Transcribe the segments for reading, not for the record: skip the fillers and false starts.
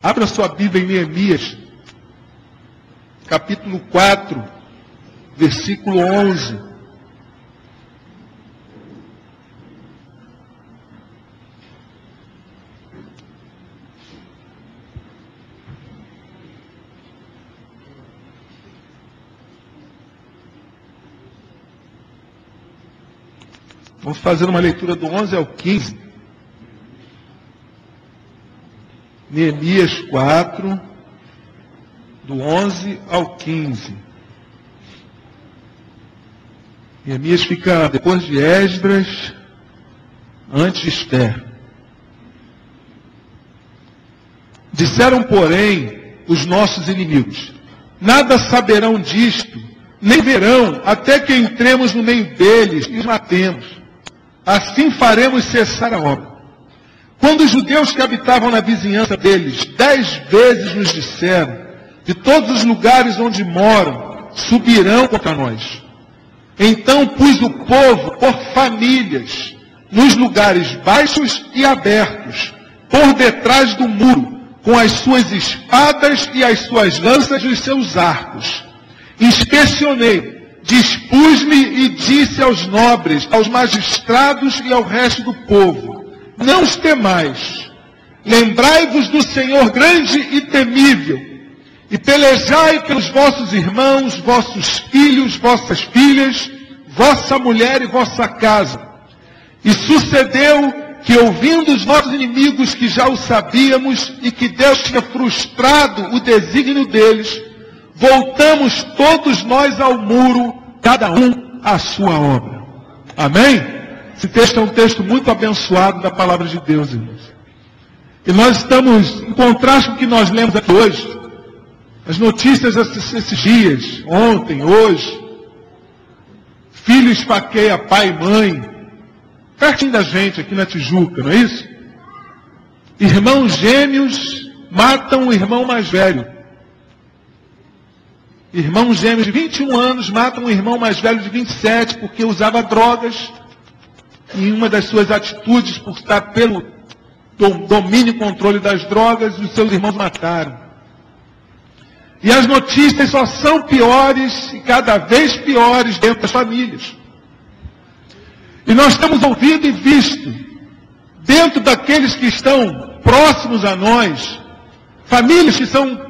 Abra sua Bíblia em Neemias, capítulo 4, versículo 11. Vamos fazer uma leitura do 11 ao 15. Neemias 4, do 11 ao 15. Neemias fica depois de Esdras, antes de Esther. Disseram, porém, os nossos inimigos: nada saberão disto, nem verão, até que entremos no meio deles e os matemos. Assim faremos cessar a obra. Quando os judeus que habitavam na vizinhança deles 10 vezes nos disseram: de todos os lugares onde moram, subirão contra nós. Então pus o povo por famílias, nos lugares baixos e abertos, por detrás do muro, com as suas espadas e as suas lanças e os seus arcos. Inspecionei, dispus-me e disse aos nobres, aos magistrados e ao resto do povo: não os temais, lembrai-vos do Senhor grande e temível, e pelejai pelos vossos irmãos, vossos filhos, vossas filhas, vossa mulher e vossa casa. E sucedeu que, ouvindo os nossos inimigos que já o sabíamos, e que Deus tinha frustrado o desígnio deles, voltamos todos nós ao muro, cada um à sua obra. Amém? Esse texto é um texto muito abençoado da palavra de Deus, irmãos. E nós estamos, em contraste com o que nós lemos aqui hoje, as notícias esses dias, ontem, hoje, filho esfaqueia pai e mãe, pertinho da gente aqui na Tijuca, não é isso? Irmãos gêmeos matam o irmão mais velho. Irmãos gêmeos de 21 anos matam o irmão mais velho de 27 porque usava drogas. Em uma das suas atitudes, por estar pelo domínio e controle das drogas, os seus irmãos mataram. E as notícias só são piores e cada vez piores dentro das famílias. E nós temos ouvido e visto, dentro daqueles que estão próximos a nós, famílias que são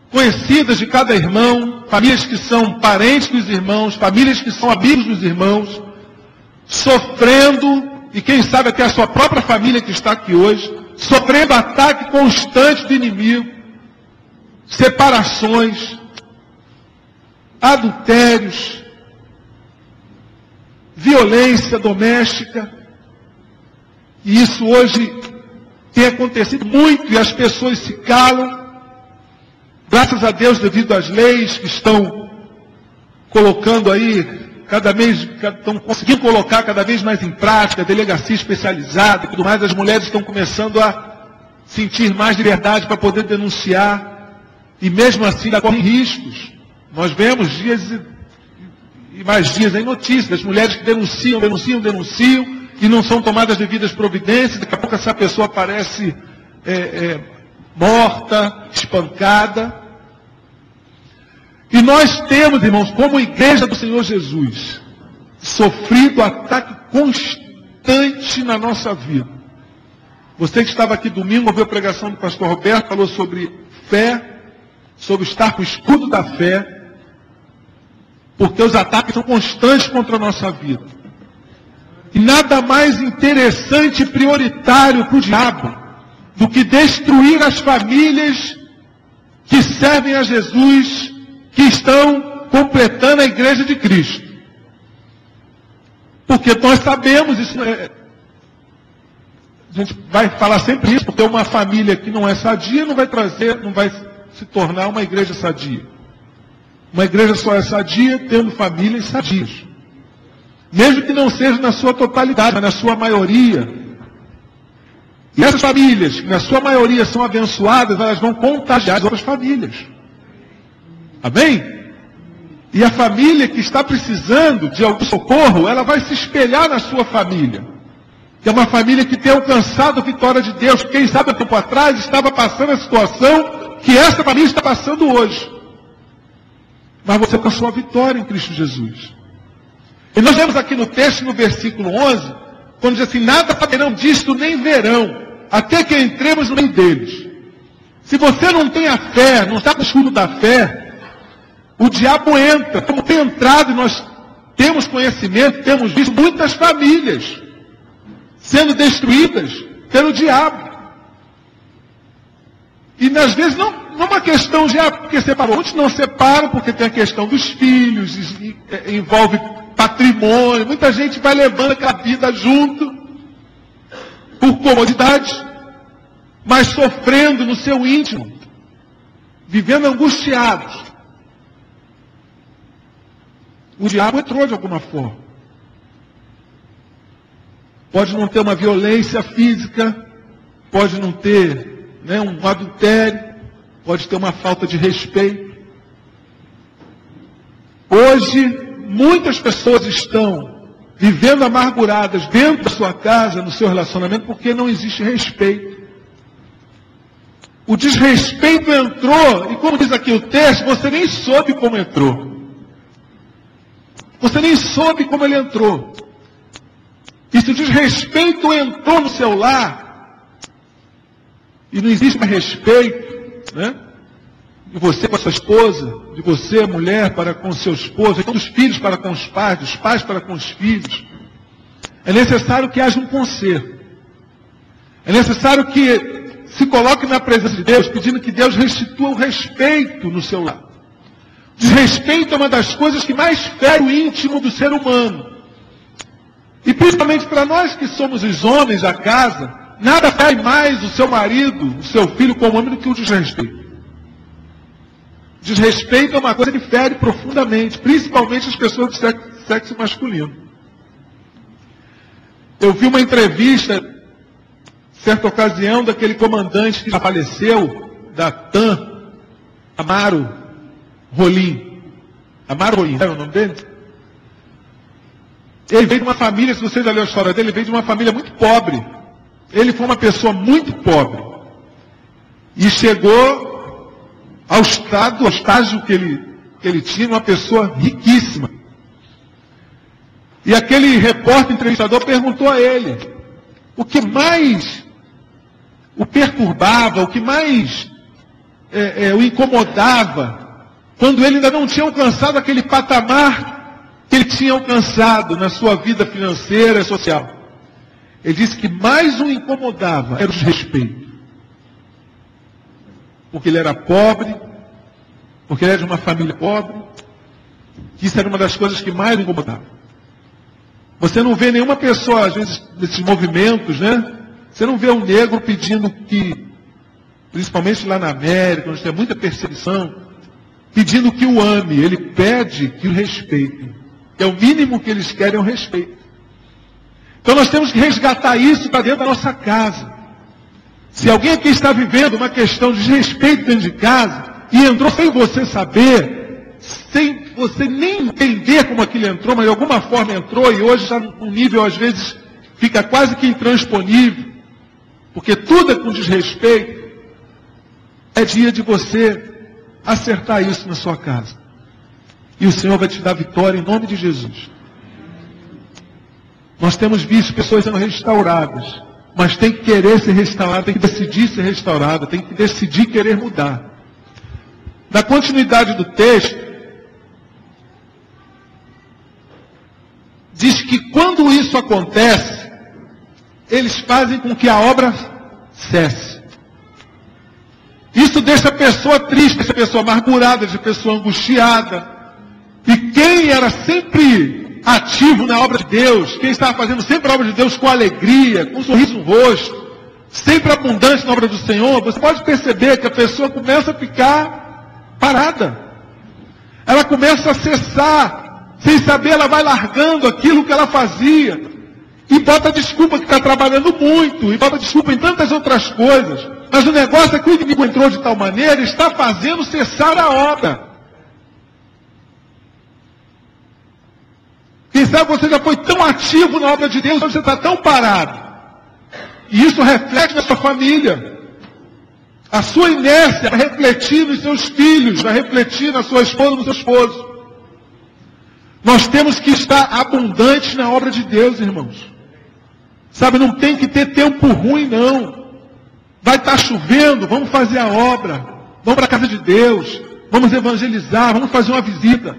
conhecidas de cada irmão, famílias que são parentes dos irmãos, famílias que são amigos dos irmãos, sofrendo, e quem sabe até a sua própria família que está aqui hoje, sofrendo ataque constante do inimigo, separações, adultérios, violência doméstica. E isso hoje tem acontecido muito e as pessoas se calam. Graças a Deus, devido às leis que estão colocando aí, estão conseguindo colocar cada vez mais em prática, delegacia especializada e tudo mais, as mulheres estão começando a sentir mais liberdade para poder denunciar, e mesmo assim ainda correm riscos. Nós vemos dias e mais dias em notícias, das mulheres que denunciam, e não são tomadas devidas providências, daqui a pouco essa pessoa aparece morta, espancada. E nós temos, irmãos, como igreja do Senhor Jesus, sofrido ataque constante na nossa vida. Você que estava aqui domingo, ouviu a pregação do pastor Roberto, falou sobre fé, sobre estar com o escudo da fé, porque os ataques são constantes contra a nossa vida. E nada mais interessante e prioritário para o diabo do que destruir as famílias que servem a Jesus, que estão completando a igreja de Cristo. Porque nós sabemos, a gente vai falar sempre isso, porque uma família que não é sadia não vai se tornar uma igreja sadia. Uma igreja só é sadia tendo famílias sadias. Mesmo que não seja na sua totalidade, mas na sua maioria. E essas famílias, que na sua maioria são abençoadas, elas vão contagiar as outras famílias. Amém? E a família que está precisando de algum socorro, ela vai se espelhar na sua família. que é uma família que tem alcançado a vitória de Deus. Quem sabe há tempo atrás estava passando a situação que essa família está passando hoje. Mas você alcançou a vitória em Cristo Jesus. E nós vemos aqui no texto, no versículo 11, quando diz assim, nada saberão disto nem verão, até que entremos no meio deles. Se você não tem a fé, não está com o escudo da fé, o diabo entra. Como tem entrado, e nós temos conhecimento, temos visto muitas famílias sendo destruídas pelo diabo. E às vezes não é uma questão de porque separou. Muitos não separam porque tem a questão dos filhos, envolve patrimônio. Muita gente vai levando aquela vida junto por comodidade, mas sofrendo no seu íntimo, vivendo angustiados. O diabo entrou de alguma forma. Pode não ter uma violência física, pode não ter um adultério, pode ter uma falta de respeito. Hoje, muitas pessoas estão vivendo amarguradas dentro da sua casa, no seu relacionamento, porque não existe respeito. O desrespeito entrou, e como diz aqui o texto, você nem soube como entrou. Você nem soube como ele entrou. E se o desrespeito entrou no seu lar, e não existe mais respeito, de você com a sua esposa, de você, mulher, para com o seu esposo, dos filhos para com os pais, dos pais para com os filhos, é necessário que haja um conserto. É necessário que se coloque na presença de Deus, pedindo que Deus restitua o respeito no seu lar. Desrespeito é uma das coisas que mais fere o íntimo do ser humano. E principalmente para nós que somos os homens da casa, nada fere mais o seu marido, o seu filho como homem do que o desrespeito. Desrespeito é uma coisa que fere profundamente, principalmente as pessoas de sexo masculino. Eu vi uma entrevista, certa ocasião, daquele comandante que já faleceu, da TAM, Amaro Rolim. Amaro Rolim, é o nome dele? Ele veio de uma família, se você já leu a história dele, ele veio de uma família muito pobre. Ele foi uma pessoa muito pobre. E chegou ao estágio que ele tinha, uma pessoa riquíssima. E aquele repórter entrevistador perguntou a ele o que mais o perturbava, o que mais o incomodava, quando ele ainda não tinha alcançado aquele patamar que ele tinha alcançado na sua vida financeira e social. Ele disse que mais o incomodava era o desrespeito. Porque ele era pobre, porque ele era de uma família pobre, que isso era uma das coisas que mais o incomodava. Você não vê nenhuma pessoa, às vezes, nesses movimentos, Você não vê um negro pedindo que, principalmente lá na América, onde tem muita perseguição, pedindo que o ame. Ele pede que o respeite. É o mínimo que eles querem, é o respeito. Então nós temos que resgatar isso para dentro da nossa casa. Se alguém aqui está vivendo uma questão de desrespeito dentro de casa, e entrou sem você saber, sem você nem entender como aquilo entrou, mas de alguma forma entrou, e hoje já no nível, às vezes, fica quase que intransponível, porque tudo é com desrespeito, é dia de você acertar isso na sua casa. E o Senhor vai te dar vitória em nome de Jesus. Nós temos visto pessoas sendo restauradas, mas tem que querer ser restaurada, tem que decidir ser restaurada, tem que decidir querer mudar. Na continuidade do texto, diz que quando isso acontece, eles fazem com que a obra cesse. Isso deixa a pessoa triste, deixa a pessoa amargurada, deixa a pessoa angustiada. E quem era sempre ativo na obra de Deus, quem estava fazendo sempre a obra de Deus com alegria, com um sorriso no rosto, sempre abundante na obra do Senhor, você pode perceber que a pessoa começa a ficar parada. Ela começa a cessar, sem saber, ela vai largando aquilo que ela fazia. E bota desculpa que está trabalhando muito, e bota desculpa em tantas outras coisas. Mas o negócio é que o inimigo entrou de tal maneira, está fazendo cessar a obra. Quem sabe você já foi tão ativo na obra de Deus, você está tão parado. E isso reflete na sua família. A sua inércia vai refletir nos seus filhos, vai refletir na sua esposa, no seu esposo. Nós temos que estar abundantes na obra de Deus, irmãos. Sabe, não tem que ter tempo ruim, não. Vai estar chovendo, vamos fazer a obra. Vamos para a casa de Deus. Vamos evangelizar, vamos fazer uma visita.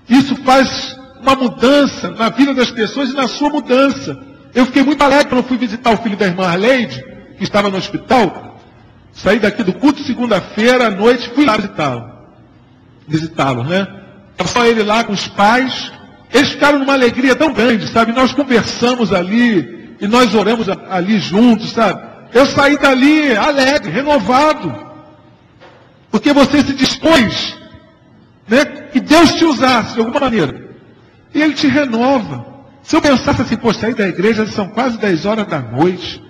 Isso faz uma mudança na vida das pessoas e na sua mudança. Eu fiquei muito alegre quando fui visitar o filho da irmã Arleide, que estava no hospital. Saí daqui do culto segunda-feira à noite, fui lá visitá-lo, né? Estava só ele lá com os pais. Eles ficaram numa alegria tão grande, sabe? Nós conversamos ali e nós oramos ali juntos, sabe? Eu saí dali alegre, renovado. Porque você se dispôs, né? Que Deus te usasse de alguma maneira. E Ele te renova. Se eu pensasse assim, pô, saí da igreja, são quase 10 horas da noite.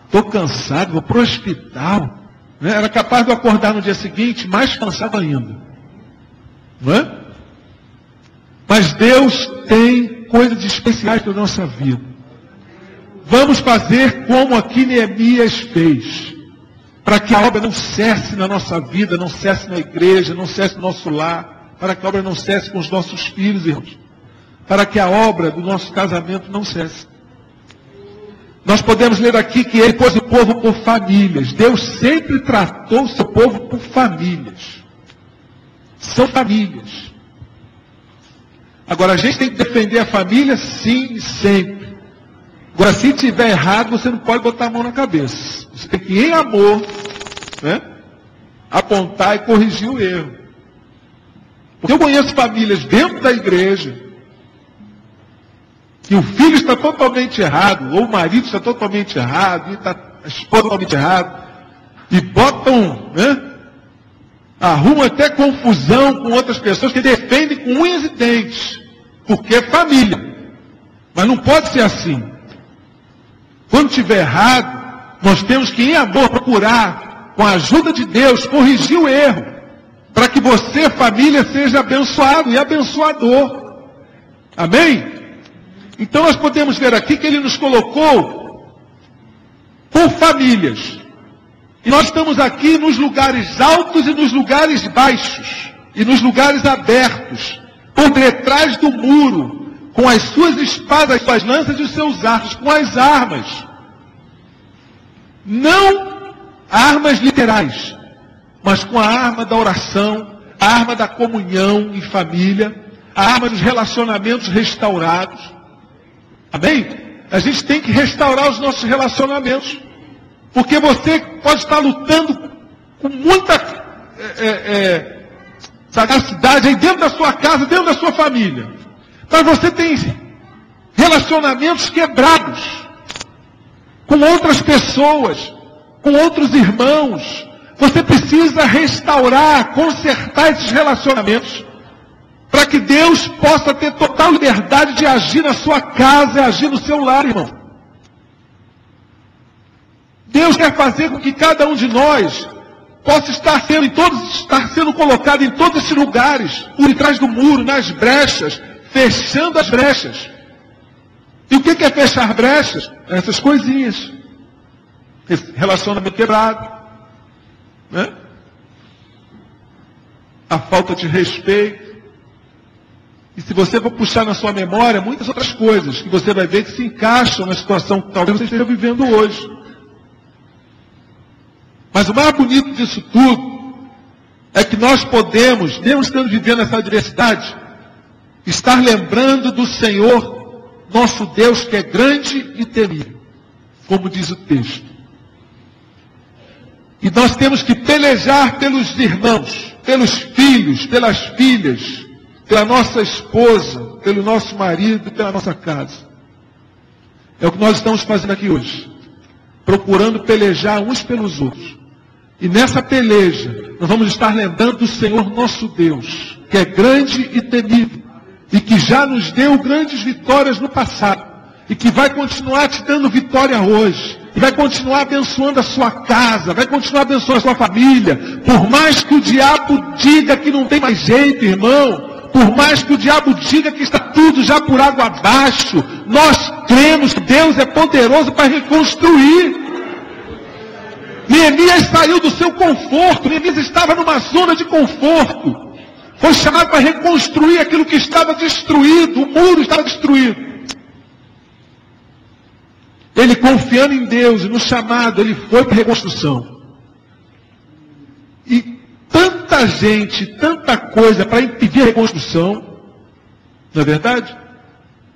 Estou cansado, vou para o hospital. Né? Era capaz de eu acordar no dia seguinte, mais cansado ainda. Não é? Mas Deus tem coisas especiais para a nossa vida. Vamos fazer como aqui Neemias fez. Para que a obra não cesse na nossa vida, não cesse na igreja, não cesse no nosso lar. Para que a obra não cesse com os nossos filhos, irmãos. Para que a obra do nosso casamento não cesse. Nós podemos ler aqui que Ele pôs o povo por famílias. Deus sempre tratou o seu povo por famílias. São famílias. Agora, a gente tem que defender a família, sim, sempre. Agora, se tiver errado, você não pode botar a mão na cabeça. Você tem que, em amor, né, apontar e corrigir o erro. Porque eu conheço famílias dentro da igreja, que o filho está totalmente errado, ou o marido está totalmente errado, e está a esposa totalmente errada, e botam, né, arrumam até confusão com outras pessoas que defendem com unhas e dentes, porque é família. Mas não pode ser assim. Quando estiver errado, nós temos que, em amor, procurar, com a ajuda de Deus, corrigir o erro, para que você, família, seja abençoado e abençoador. Amém? Então nós podemos ver aqui que Ele nos colocou por famílias. E nós estamos aqui nos lugares altos e nos lugares baixos. E nos lugares abertos. Por detrás do muro. Com as suas espadas, suas lanças e os seus arcos. Com as armas. Não armas literais. Mas com a arma da oração. A arma da comunhão em família. A arma dos relacionamentos restaurados. Amém? A gente tem que restaurar os nossos relacionamentos. Porque você pode estar lutando com muita sagacidade aí dentro da sua casa, dentro da sua família. Mas você tem relacionamentos quebrados com outras pessoas, com outros irmãos. Você precisa restaurar, consertar esses relacionamentos. Para que Deus possa ter total liberdade de agir na sua casa e agir no seu lar, irmão. Deus quer fazer com que cada um de nós possa estar sendo colocado em todos esses lugares, por detrás do muro, nas brechas, fechando as brechas. E o que é fechar brechas? Essas coisinhas. Esse relacionamento quebrado, né? A falta de respeito. E se você for puxar na sua memória, muitas outras coisas que você vai ver que se encaixam na situação que talvez você esteja vivendo hoje. Mas o mais bonito disso tudo é que nós podemos, mesmo estando vivendo essa adversidade, estar lembrando do Senhor, nosso Deus, que é grande e temível, como diz o texto. E nós temos que pelejar pelos irmãos, pelos filhos, pelas filhas, pela nossa esposa, pelo nosso marido, pela nossa casa. É o que nós estamos fazendo aqui hoje. Procurando pelejar uns pelos outros. E nessa peleja, nós vamos estar lembrando do Senhor nosso Deus, que é grande e temível. E que já nos deu grandes vitórias no passado. E que vai continuar te dando vitória hoje. E vai continuar abençoando a sua casa. Vai continuar abençoando a sua família. Por mais que o diabo diga que não tem mais jeito, irmão. Por mais que o diabo diga que está tudo já por água abaixo, nós cremos que Deus é poderoso para reconstruir. Neemias saiu do seu conforto, Neemias estava numa zona de conforto. Foi chamado para reconstruir aquilo que estava destruído, o muro estava destruído. Ele, confiando em Deus e no chamado, ele foi para a reconstrução. E tanta gente, tanta coisa para impedir a reconstrução, não é verdade?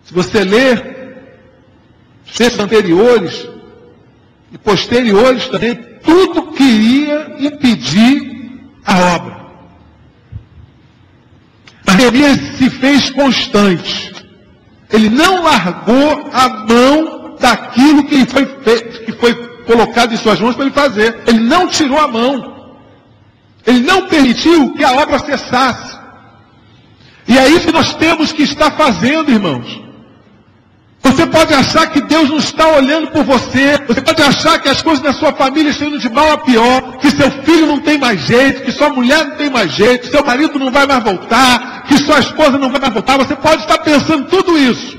Se você ler os textos anteriores e posteriores também, tudo queria impedir a obra. Mas Neemias se fez constante. Ele não largou a mão daquilo que foi feito, que foi colocado em suas mãos para ele fazer. Ele não tirou a mão. Ele não permitiu que a obra cessasse. E é isso que nós temos que estar fazendo, irmãos. Você pode achar que Deus não está olhando por você. Você pode achar que as coisas na sua família estão indo de mal a pior. Que seu filho não tem mais jeito. Que sua mulher não tem mais jeito. Que seu marido não vai mais voltar. Que sua esposa não vai mais voltar. Você pode estar pensando tudo isso.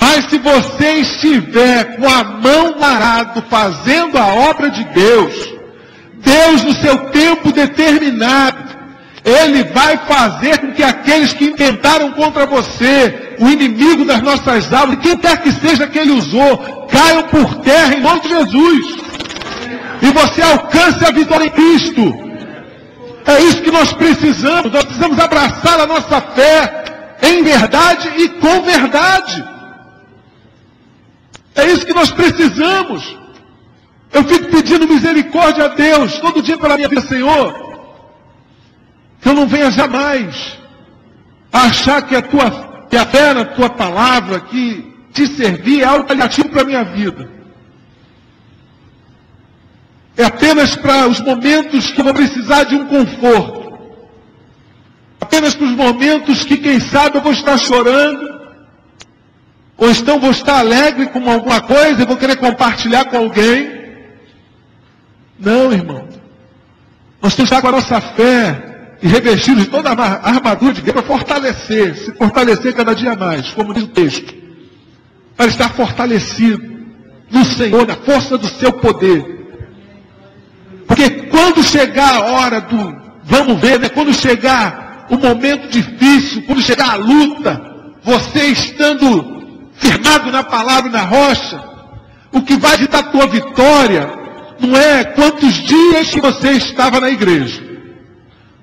Mas se você estiver com a mão parada fazendo a obra de Deus, Deus no seu tempo determinado, Ele vai fazer com que aqueles que intentaram contra você, o inimigo das nossas almas, quem quer que seja que Ele usou, caiam por terra em nome de Jesus. E você alcance a vitória em Cristo. É isso que nós precisamos. Nós precisamos abraçar a nossa fé em verdade e com verdade. É isso que nós precisamos. Eu fico pedindo misericórdia a Deus todo dia pela minha vida, Senhor. Que eu não venha jamais a achar que a fé na tua palavra, que te servir é algo paliativo para a minha vida. É apenas para os momentos que eu vou precisar de um conforto. Apenas para os momentos que, quem sabe, eu vou estar chorando. Ou então vou estar alegre com alguma coisa e vou querer compartilhar com alguém. Não, irmão. Nós temos que estar com a nossa fé e revestidos de toda a armadura de Deus para fortalecer, se fortalecer cada dia mais, como diz o texto. Para estar fortalecido no Senhor, na força do seu poder. Porque quando chegar a hora do vamos ver, né? Quando chegar o momento difícil, quando chegar a luta, você estando firmado na palavra e na rocha, o que vai ditar a tua vitória não é quantos dias que você estava na igreja.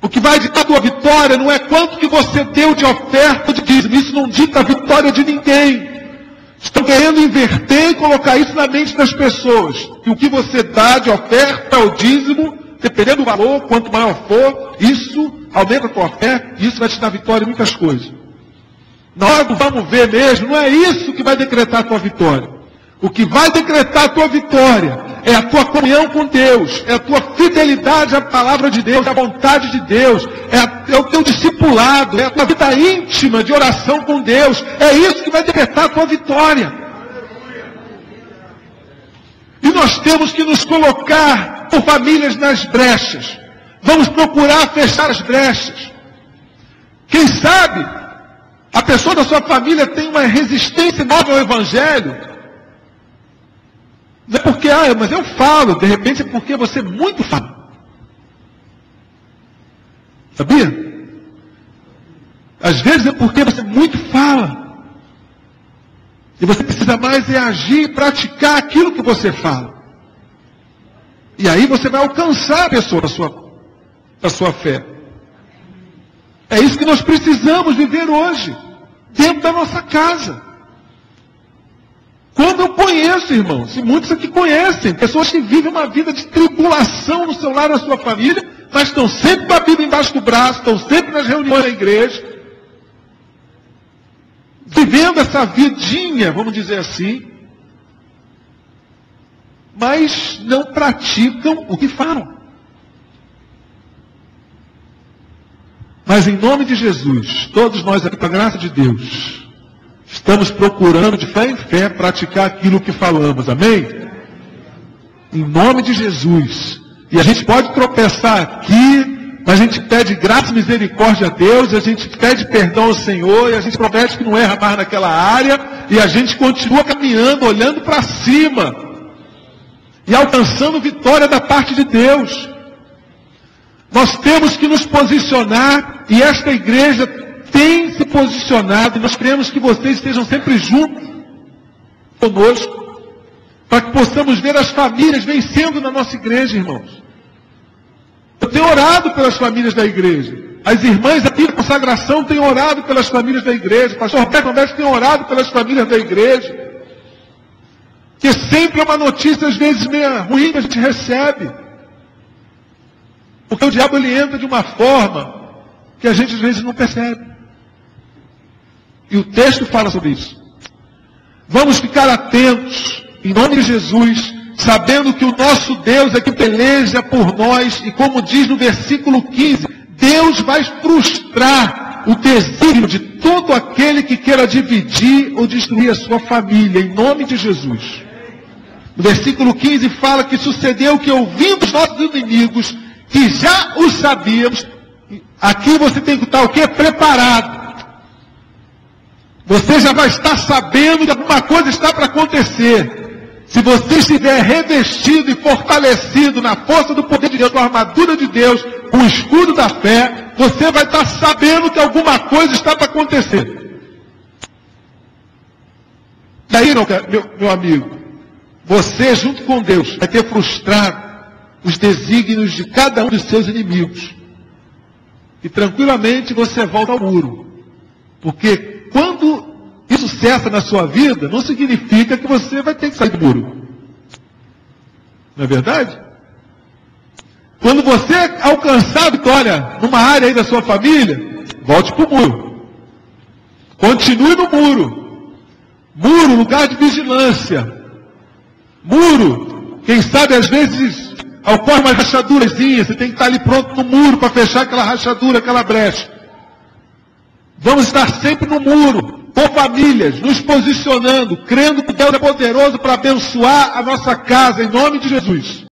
O que vai ditar a tua vitória não é quanto que você deu de oferta ou de dízimo. Isso não dita a vitória de ninguém. Estão querendo inverter e colocar isso na mente das pessoas. E o que você dá de oferta ou dízimo, dependendo do valor, quanto maior for, isso aumenta a tua fé e isso vai te dar vitória em muitas coisas. Na hora do vamos ver mesmo, não é isso que vai decretar a tua vitória. O que vai decretar a tua vitória é a tua comunhão com Deus, é a tua fidelidade à palavra de Deus, à vontade de Deus, é o teu discipulado, é a tua vida íntima de oração com Deus. É isso que vai decretar a tua vitória. E nós temos que nos colocar por famílias nas brechas. Vamos procurar fechar as brechas. Quem sabe a pessoa da sua família tem uma resistência nova ao Evangelho. Não é porque, mas eu falo, de repente é porque você muito fala. Sabia? Às vezes é porque você muito fala. E você precisa mais agir e praticar aquilo que você fala. E aí você vai alcançar a pessoa da sua fé. É isso que nós precisamos viver hoje, dentro da nossa casa. Como eu conheço, irmãos, e muitos aqui conhecem, pessoas que vivem uma vida de tribulação no seu lar, na sua família, mas estão sempre com a Bíblia embaixo do braço, estão sempre nas reuniões da igreja, vivendo essa vidinha, vamos dizer assim, mas não praticam o que falam. Mas em nome de Jesus, todos nós aqui, com a graça de Deus, estamos procurando de fé em fé praticar aquilo que falamos, amém? Em nome de Jesus. E a gente pode tropeçar aqui, mas a gente pede graça e misericórdia a Deus, a gente pede perdão ao Senhor, e a gente promete que não erra mais naquela área, e a gente continua caminhando, olhando para cima e alcançando vitória da parte de Deus. Nós temos que nos posicionar, e esta igreja tem se posicionado, e nós queremos que vocês estejam sempre juntos conosco, para que possamos ver as famílias vencendo na nossa igreja, irmãos. Eu tenho orado pelas famílias da igreja. As irmãs aqui da consagração têm orado pelas famílias da igreja. O pastor Roberto Roberto tem orado pelas famílias da igreja. Que sempre é uma notícia, às vezes, meio ruim que a gente recebe. Porque o diabo ele entra de uma forma que a gente às vezes não percebe. E o texto fala sobre isso. Vamos ficar atentos, em nome de Jesus, sabendo que o nosso Deus é que peleja por nós, e como diz no versículo 15, Deus vai frustrar o desígnio de todo aquele que queira dividir ou destruir a sua família, em nome de Jesus. No versículo 15 fala que sucedeu que, ouvindo os nossos inimigos, que já os sabíamos, aqui você tem que estar o quê? Preparado. Você já vai estar sabendo que alguma coisa está para acontecer. Se você estiver revestido e fortalecido na força do poder de Deus, com a armadura de Deus, com o escudo da fé, você vai estar sabendo que alguma coisa está para acontecer. Daí, meu amigo, você junto com Deus vai ter frustrado os desígnios de cada um dos seus inimigos. E tranquilamente você volta ao muro. Porque quando isso cessa na sua vida, não significa que você vai ter que sair do muro. Não é verdade? Quando você alcançar a vitória numa área aí da sua família, volte para o muro. Continue no muro. Muro, lugar de vigilância. Muro, quem sabe às vezes ocorre uma rachadurazinha, você tem que estar ali pronto no muro para fechar aquela rachadura, aquela brecha. Vamos estar sempre no muro, com famílias, nos posicionando, crendo que Deus é poderoso para abençoar a nossa casa, em nome de Jesus.